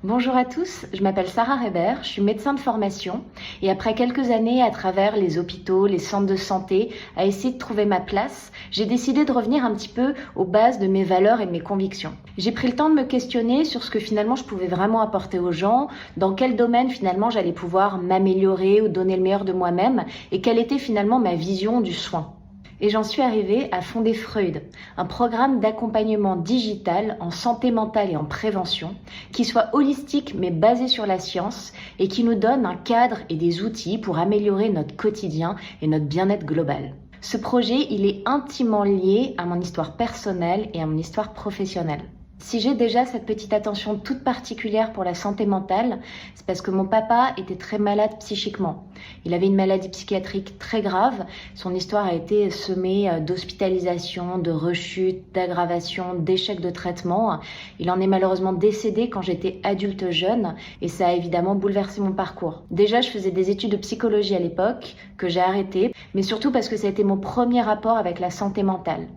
Bonjour à tous, je m'appelle Sarah Reber, je suis médecin de formation et après quelques années à travers les hôpitaux, les centres de santé, à essayer de trouver ma place, j'ai décidé de revenir un petit peu aux bases de mes valeurs et de mes convictions. J'ai pris le temps de me questionner sur ce que finalement je pouvais vraiment apporter aux gens, dans quel domaine finalement j'allais pouvoir m'améliorer ou donner le meilleur de moi-même et quelle était finalement ma vision du soin. Et j'en suis arrivée à fonder Freud, un programme d'accompagnement digital en santé mentale et en prévention, qui soit holistique mais basé sur la science et qui nous donne un cadre et des outils pour améliorer notre quotidien et notre bien-être global. Ce projet, il est intimement lié à mon histoire personnelle et à mon histoire professionnelle. Si j'ai déjà cette petite attention toute particulière pour la santé mentale, c'est parce que mon papa était très malade psychiquement. Il avait une maladie psychiatrique très grave. Son histoire a été semée d'hospitalisation, de rechutes, d'aggravations, d'échecs de traitement. Il en est malheureusement décédé quand j'étais adulte jeune et ça a évidemment bouleversé mon parcours. Déjà, je faisais des études de psychologie à l'époque que j'ai arrêtées, mais surtout parce que ça a été mon premier rapport avec la santé mentale.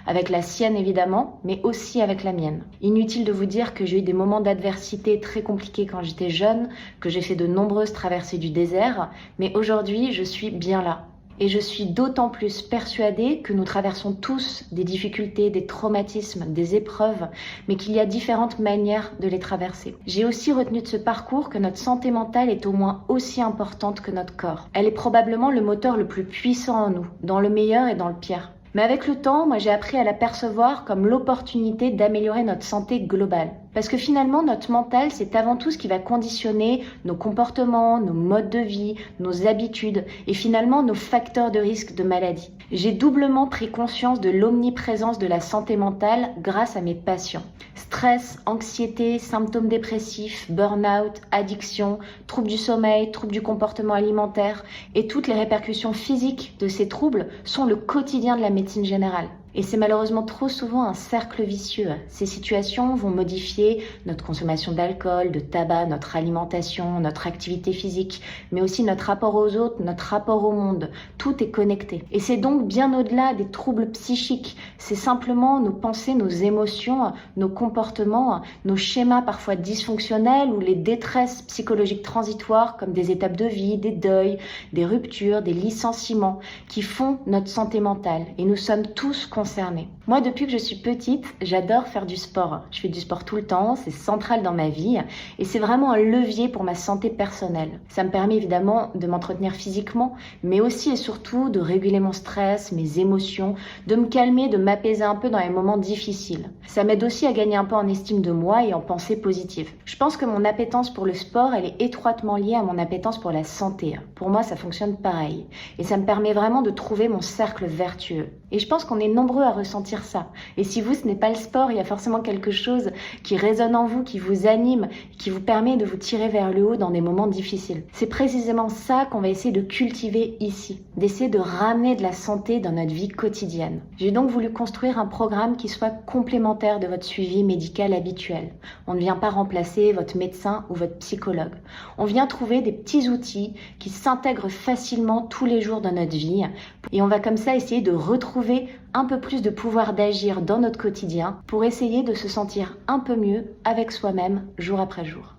Avec la sienne évidemment, mais aussi avec la mienne. Inutile de vous dire que j'ai eu des moments d'adversité très compliqués quand j'étais jeune, que j'ai fait de nombreuses traversées du désert, mais aujourd'hui je suis bien là. Et je suis d'autant plus persuadée que nous traversons tous des difficultés, des traumatismes, des épreuves, mais qu'il y a différentes manières de les traverser. J'ai aussi retenu de ce parcours que notre santé mentale est au moins aussi importante que notre corps. Elle est probablement le moteur le plus puissant en nous, dans le meilleur et dans le pire. Mais avec le temps, moi j'ai appris à la percevoir comme l'opportunité d'améliorer notre santé globale. Parce que finalement, notre mental, c'est avant tout ce qui va conditionner nos comportements, nos modes de vie, nos habitudes et finalement nos facteurs de risque de maladie. J'ai doublement pris conscience de l'omniprésence de la santé mentale grâce à mes patients. Stress, anxiété, symptômes dépressifs, burn-out, addiction, troubles du sommeil, troubles du comportement alimentaire et toutes les répercussions physiques de ces troubles sont le quotidien de la médecine générale. Et c'est malheureusement trop souvent un cercle vicieux. Ces situations vont modifier notre consommation d'alcool, de tabac, notre alimentation, notre activité physique, mais aussi notre rapport aux autres, notre rapport au monde. Tout est connecté. Et c'est donc bien au-delà des troubles psychiques. C'est simplement nos pensées, nos émotions, nos comportements, nos schémas parfois dysfonctionnels ou les détresses psychologiques transitoires comme des étapes de vie, des deuils, des ruptures, des licenciements qui font notre santé mentale. Et nous sommes tous concernée. Moi, depuis que je suis petite, j'adore faire du sport. Je fais du sport tout le temps, c'est central dans ma vie et c'est vraiment un levier pour ma santé personnelle. Ça me permet évidemment de m'entretenir physiquement, mais aussi et surtout de réguler mon stress, mes émotions, de me calmer, de m'apaiser un peu dans les moments difficiles. Ça m'aide aussi à gagner un peu en estime de moi et en pensée positive. Je pense que mon appétence pour le sport, elle est étroitement liée à mon appétence pour la santé. Pour moi, ça fonctionne pareil et ça me permet vraiment de trouver mon cercle vertueux. Et je pense qu'on est nombreux à ressentir ça. Et si vous, ce n'est pas le sport, il y a forcément quelque chose qui résonne en vous, qui vous anime, qui vous permet de vous tirer vers le haut dans des moments difficiles. C'est précisément ça qu'on va essayer de cultiver ici, d'essayer de ramener de la santé dans notre vie quotidienne. J'ai donc voulu construire un programme qui soit complémentaire de votre suivi médical habituel. On ne vient pas remplacer votre médecin ou votre psychologue. On vient trouver des petits outils qui s'intègrent facilement tous les jours dans notre vie et on va comme ça essayer de retrouver un peu plus de pouvoir d'agir dans notre quotidien pour essayer de se sentir un peu mieux avec soi-même jour après jour.